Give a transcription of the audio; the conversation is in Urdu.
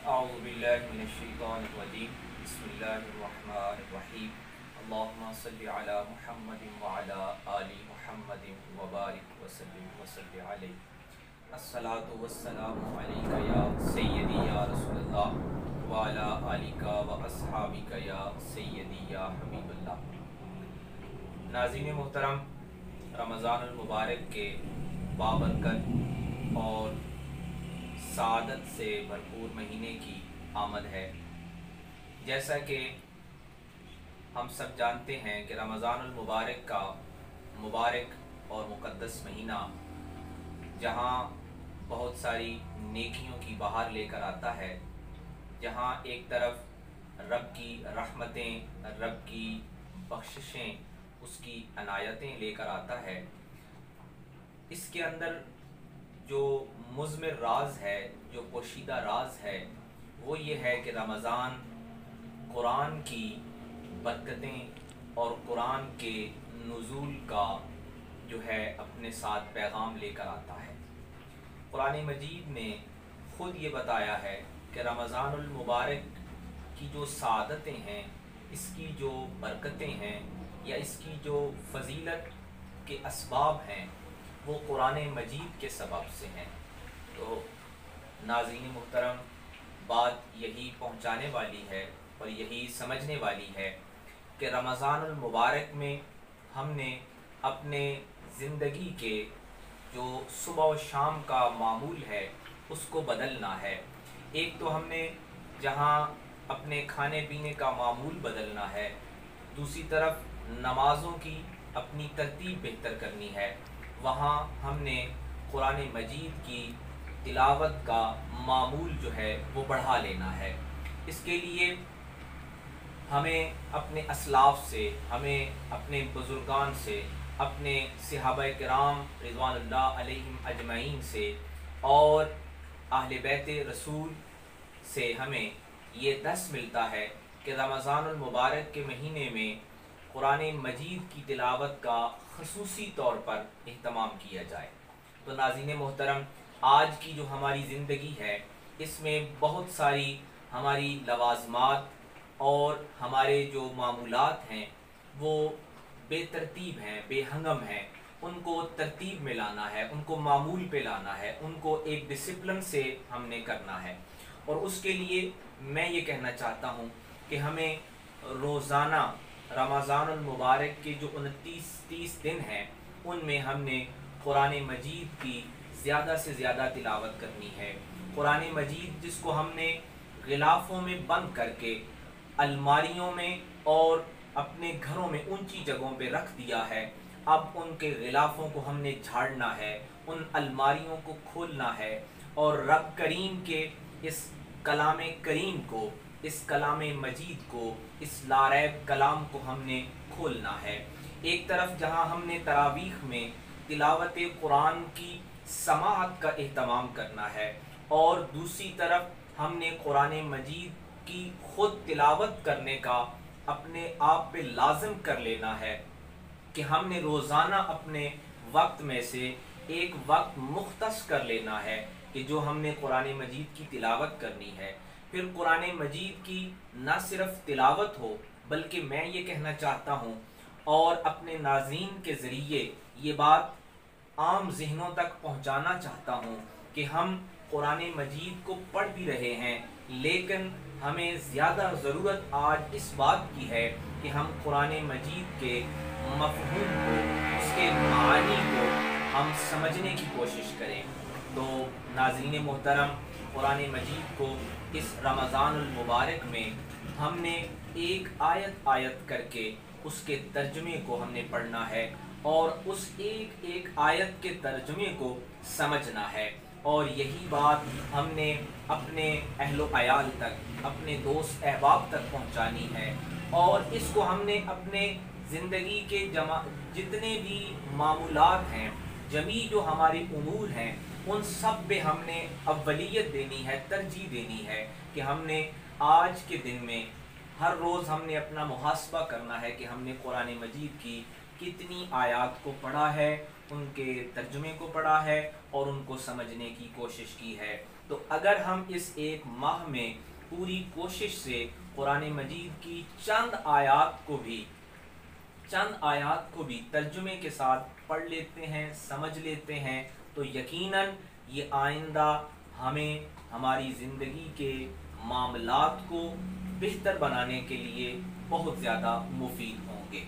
اعوذ باللہ من الشیطان الرجیم بسم اللہ الرحمن الرحیم اللہم صلی علی محمد وعلی آل محمد وبارک وسلم وصلی علیہ الصلاۃ والسلام علیک یا سیدی یا رسول اللہ وعلی آلک و اصحابک یا سیدی یا حبیب اللہ۔ ناظرین محترم، رمضان المبارک کے بابرکت اور سعادت سے بھرپور مہینے کی آمد ہے۔ جیسا کہ ہم سب جانتے ہیں کہ رمضان المبارک کا مبارک اور مقدس مہینہ جہاں بہت ساری نیکیوں کی بہار لے کر آتا ہے، جہاں ایک طرف رب کی رحمتیں، رب کی بخششیں، اس کی عنایتیں لے کر آتا ہے، اس کے اندر جو مضمر راز ہے، جو پوشیدہ راز ہے، وہ یہ ہے کہ رمضان قرآن کی برکتیں اور قرآن کے نزول کا جو ہے اپنے ساتھ پیغام لے کر آتا ہے۔ قرآن مجید نے خود یہ بتایا ہے کہ رمضان المبارک کی جو سعادتیں ہیں، اس کی جو برکتیں ہیں یا اس کی جو فضیلت کے اسباب ہیں، وہ قرآن مجید کے سبب سے ہیں۔ تو ناظرین محترم، بات یہی پہنچانے والی ہے اور یہی سمجھنے والی ہے کہ رمضان المبارک میں ہم نے اپنے زندگی کے جو صبح و شام کا معمول ہے اس کو بدلنا ہے۔ ایک تو ہم نے جہاں اپنے کھانے پینے کا معمول بدلنا ہے، دوسری طرف نمازوں کی اپنی ترتیب بہتر کرنی ہے، وہاں ہم نے قرآن مجید کی تلاوت کا معمول جو ہے وہ بڑھا لینا ہے۔ اس کے لیے ہمیں اپنے اسلاف سے، ہمیں اپنے بزرگان سے، اپنے صحابہ کرام رضوان اللہ علیہم اجمعین سے اور اہل بیت رسول سے ہمیں یہ درس ملتا ہے کہ رمضان المبارک کے مہینے میں قرآن مجید کی تلاوت کا خصوصی طور پر اہتمام کیا جائے۔ تو ناظرین محترم، آج کی جو ہماری زندگی ہے اس میں بہت ساری ہماری لوازمات اور ہمارے جو معمولات ہیں وہ بے ترتیب ہیں، بے ہنگم ہیں۔ ان کو ترتیب میں لانا ہے، ان کو معمول پہ لانا ہے، ان کو ایک ڈسپلن سے ہم نے کرنا ہے۔ اور اس کے لیے میں یہ کہنا چاہتا ہوں کہ ہمیں روزانہ رمضان المبارک کے جو 29-30 دن ہیں ان میں ہم نے قرآن مجید کی زیادہ سے زیادہ تلاوت کرنی ہے۔ قرآن مجید جس کو ہم نے غلافوں میں بند کر کے الماریوں میں اور اپنے گھروں میں اونچی جگہوں پہ رکھ دیا ہے، اب ان کے غلافوں کو ہم نے جھاڑنا ہے، ان الماریوں کو کھولنا ہے اور رب کریم کے اس کلام کریم کو، اس کلام مجید کو، اس لاریب کلام کو ہم نے کھولنا ہے۔ ایک طرف جہاں ہم نے تراویح میں تلاوت قرآن کی سماعت کا اہتمام کرنا ہے اور دوسری طرف ہم نے قرآن مجید کی خود تلاوت کرنے کا اپنے آپ پہ لازم کر لینا ہے کہ ہم نے روزانہ اپنے وقت میں سے ایک وقت مختص کر لینا ہے کہ جو ہم نے قرآن مجید کی تلاوت کرنی ہے۔ پھر قرآن مجید کی نہ صرف تلاوت ہو بلکہ میں یہ کہنا چاہتا ہوں اور اپنے ناظرین کے ذریعے یہ بات عام ذہنوں تک پہنچانا چاہتا ہوں کہ ہم قرآن مجید کو پڑھ بھی رہے ہیں، لیکن ہمیں زیادہ ضرورت آج اس بات کی ہے کہ ہم قرآن مجید کے مفہوم کو، اس کے معانی کو ہم سمجھنے کی کوشش کریں۔ تو ناظرین محترم، قرآن مجید کو اس رمضان المبارک میں ہم نے ایک آیت آیت کر کے اس کے ترجمے کو ہم نے پڑھنا ہے اور اس ایک ایک آیت کے ترجمے کو سمجھنا ہے، اور یہی بات ہم نے اپنے اہل و عیال تک، اپنے دوست احباب تک پہنچانی ہے، اور اس کو ہم نے اپنے زندگی کے جتنے بھی معمولات ہیں، جمیع جو ہمارے امور ہیں، ان سب پہ ہم نے اولیت دینی ہے، ترجیح دینی ہے کہ ہم نے آج کے دن میں ہر روز ہم نے اپنا محاسبہ کرنا ہے کہ ہم نے قرآن مجید کی کتنی آیات کو پڑھا ہے، ان کے ترجمے کو پڑھا ہے اور ان کو سمجھنے کی کوشش کی ہے۔ تو اگر ہم اس ایک ماہ میں پوری کوشش سے قرآن مجید کی چند آیات کو بھی ترجمے کے ساتھ پڑھ لیتے ہیں، سمجھ لیتے ہیں، تو یقیناً یہ آئندہ ہمیں ہماری زندگی کے معاملات کو بہتر بنانے کے لیے بہت زیادہ مفید ہوں گے۔